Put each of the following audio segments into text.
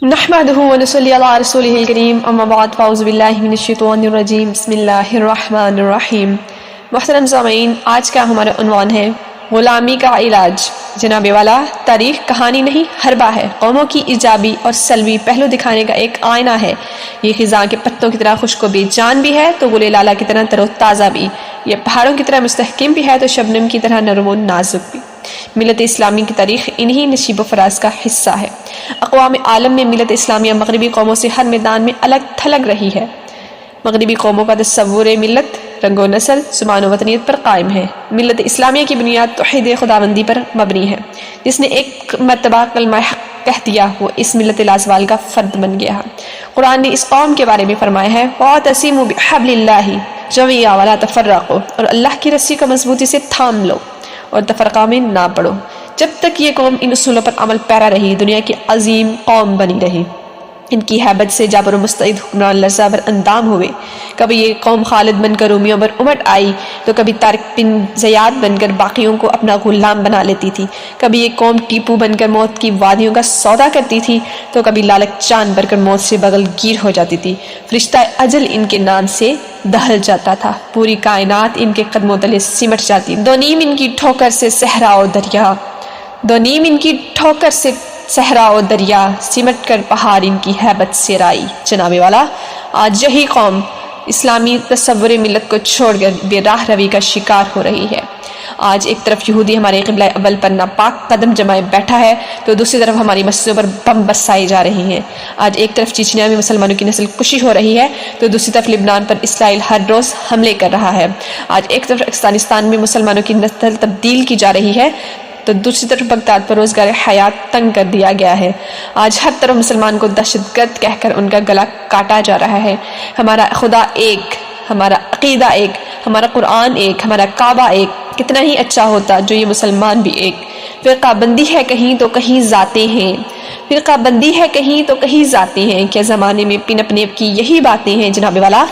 نحمدہ ونصلی علی رسولہ الکریم اما بعد فاعوذ باللہ من الشیطان الرجیم بسم اللہ الرحمن الرحیم۔ محترم سامعین، آج کا ہمارا عنوان ہے غلامی کا علاج۔ جناب والا، تاریخ کہانی نہیں حربہ ہے، قوموں کی ایجابی اور سلبی پہلو دکھانے کا ایک آئینہ ہے۔ یہ خزاں کے پتوں کی طرح خشک و بے جان بھی ہے تو گل لالہ کی طرح تر و تازہ بھی، یہ پہاڑوں کی طرح مستحکم بھی ہے تو شبنم کی طرح نرم و نازک بھی۔ ملت اسلامی کی تاریخ انہی نشیب و فراز کا حصہ ہے۔ اقوام عالم میں ملت اسلامیہ مغربی قوموں سے ہر میدان میں الگ تھلگ رہی ہے۔ مغربی قوموں کا تصور ملت رنگ و نسل، زبان و وطنیت پر قائم ہے۔ ملت اسلامیہ کی بنیاد توحید خداوندی پر مبنی ہے۔ جس نے ایک مرتبہ کلمہ حق کہہ دیا وہ اس ملت لازوال کا فرد بن گیا ہے۔ قرآن نے اس قوم کے بارے میں فرمایا ہے وَاعْتَصِمُوا بِحَبْلِ اللَّهِ جَمِيعًا وَلَا تَفَرَّقُوا، اور اللہ کی رسی کو مضبوطی سے تھام لو اور تفرقہ میں نہ پڑو۔ جب تک یہ قوم ان اصولوں پر عمل پیرا رہی، دنیا کی عظیم قوم بنی رہی۔ ان کی ہیبت سے جابر و مستعد حکمران لرزہ بر اندام ہوئے۔ کبھی یہ قوم خالد بن کر رومیوں پر امٹ آئی تو کبھی طارق بن زیاد بن کر باقیوں کو اپنا غلام بنا لیتی تھی۔ کبھی یہ قوم ٹیپو بن کر موت کی وادیوں کا سودا کرتی تھی تو کبھی لالک چاند بن کر موت سے بغل گیر ہو جاتی تھی۔ فرشتہ اجل ان کے نام سے دہل جاتا تھا، پوری کائنات ان کے قدموں تلے سمٹ جاتی۔ دو نیم ان کی ٹھوکر سے صحرا و دریا، دو نیم ان کی ٹھوکر سے صحرا و دریا، سمٹ کر پہاڑ ان کی ہیبت سے رائی۔ جناب والا، آج یہی قوم اسلامی تصور ملت کو چھوڑ کر بے راہ روی کا شکار ہو رہی ہے۔ آج ایک طرف یہودی ہمارے قبلہ اول پر ناپاک قدم جمائے بیٹھا ہے تو دوسری طرف ہماری مسجدوں پر بم برسائے جا رہے ہیں۔ آج ایک طرف چیچنیا میں مسلمانوں کی نسل کشی ہو رہی ہے تو دوسری طرف لبنان پر اسرائیل ہر روز حملے کر رہا ہے۔ آج ایک طرف افغانستان میں مسلمانوں کی نسل تبدیل کی جا رہی ہے تو دوسری طرف بغداد پر روزگار حیات تنگ کر دیا گیا ہے۔ آج ہر طرف مسلمان کو دہشت گرد کہہ کر ان کا گلا کاٹا جا رہا ہے۔ ہمارا خدا ایک، ہمارا عقیدہ ایک، ہمارا قرآن ایک، ہمارا کعبہ ایک، کتنا ہی اچھا ہوتا جو یہ مسلمان بھی ایک۔ فرقہ بندی ہے کہیں تو کہیں ذاتیں ہیں، فرقہ بندی ہے کہیں تو کہیں ذاتیں ہیں، کیا زمانے میں پن اپنے کی یہی باتیں ہیں۔ جناب والا،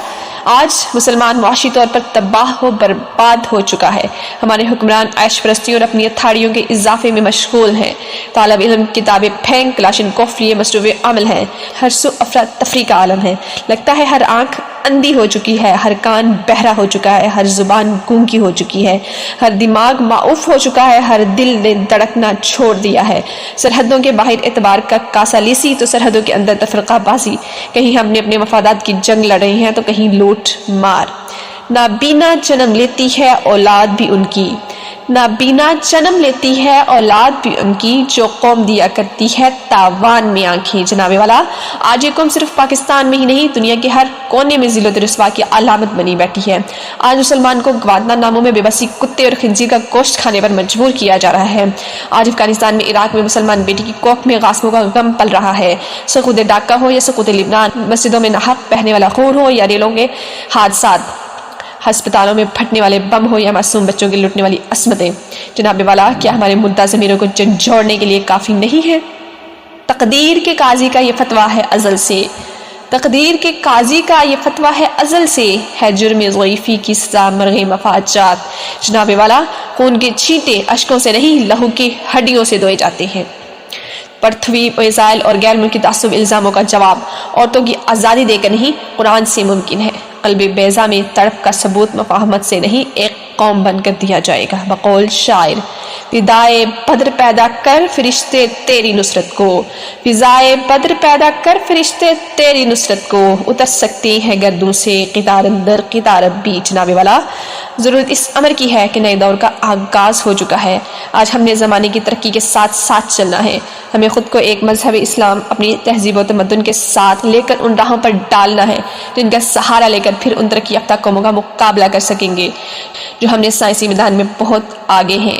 آج مسلمان معاشی طور پر تباہ و برباد ہو چکا ہے۔ ہمارے حکمران عیش پرستیوں اور اپنی اتھاڑیوں کے اضافے میں مشغول ہیں۔ طالب علم کتابیں پھینک کلاشن کوف لیے مصروف عمل ہیں۔ ہر سو افراتفری کا عالم ہے۔ لگتا ہے ہر آنکھ اندھی ہو چکی ہے، ہر کان بہرا ہو چکا ہے، ہر زبان گونگی ہو چکی ہے، ہر دماغ معوف ہو چکا ہے، ہر دل نے دھڑکنا چھوڑ دیا ہے۔ سرحدوں کے باہر اعتبار کا کاسا لیسی تو سرحدوں کے اندر تفرقہ بازی، کہیں ہم نے اپنے مفادات کی جنگ لڑ رہے ہیں تو کہیں لوٹ مار۔ نابینا جنم لیتی ہے اولاد بھی ان کی، نابینا جنم لیتی ہے اولاد بھی ان کی، جو قوم دیا کرتی ہے تاوان میں آنکھیں۔ جناب والا، آج یہ قوم صرف پاکستان میں ہی نہیں دنیا کے ہر کونے میں ذلت و رسوا کی علامت بنی بیٹھی ہے۔ آج مسلمان کو گوادنا ناموں میں بے بسی کتے اور خنزیر کا گوشت کھانے پر مجبور کیا جا رہا ہے۔ آج افغانستان میں، عراق میں مسلمان بیٹی کی کوکھ میں غاصبوں کا غم پل رہا ہے۔ سقوط ڈاکہ ہو یا سقوط لبنان، مسجدوں میں ناحق بہنے والا خون ہو یا ریلوں کے حادثات، ہسپتالوں میں پھٹنے والے بم ہو یا معصوم بچوں کے لٹنے والی عصمتیں۔ جناب والا، کیا ہمارے مردہ ضمیروں کو جھنجھوڑنے کے لیے کافی نہیں ہے؟ تقدیر کے قاضی کا یہ فتویٰ ہے ازل سے، تقدیر کے قاضی کا یہ فتویٰ ہے ازل سے، ہے جرم ضعیفی کی سزا مرغ مفاجات۔ جناب والا، خون کے چھینٹے اشکوں سے نہیں لہو کی ہڈیوں سے دھوئے جاتے ہیں۔ پرتھوی میزائل اور غیر ملکی تعصب الزاموں کا جواب عورتوں کی آزادی دے کر نہیں قرآن سے ممکن ہے۔ قلب بیضا میں تڑپ کا ثبوت مفاہمت سے نہیں ایک قوم بن کر دیا جائے گا۔ بقول شاعر، فضائے بدر پیدا کر فرشتے تیری نصرت کو، فضائے بدر پیدا کر فرشتے تیری نصرت کو، اتر سکتے ہیں گردوں سے قطار اندر قطار اب بھی۔ جناب والا، ضرورت اس امر کی ہے کہ نئے دور کا آغاز ہو چکا ہے۔ آج ہم نے زمانے کی ترقی کے ساتھ ساتھ چلنا ہے۔ ہمیں خود کو ایک مذہب اسلام اپنی تہذیب و تمدن کے ساتھ لے کر ان راہوں پر ڈالنا ہے جن کا سہارا لے کر پھر ان ترقی یافتہ قوموں کا مقابلہ کر سکیں گے جو ہم نے سائنسی میدان میں بہت آگے ہیں۔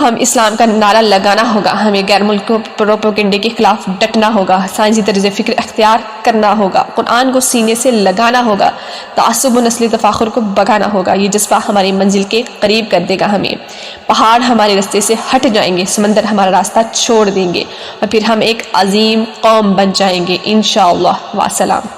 ہم اسلام کا نعرہ لگانا ہوگا، ہمیں غیر ملک پروپیگنڈے کے خلاف ڈٹنا ہوگا، سائنسی طرز فکر اختیار کرنا ہوگا، قرآن کو سینے سے لگانا ہوگا، تعصب و نسلی تفاخر کو بگانا ہوگا۔ یہ جذبہ ہماری منزل کے قریب کر دے گا ہمیں۔ پہاڑ ہمارے راستے سے ہٹ جائیں گے، سمندر ہمارا راستہ چھوڑ دیں گے اور پھر ہم ایک عظیم قوم بن جائیں گے انشاءاللہ۔ وسلام۔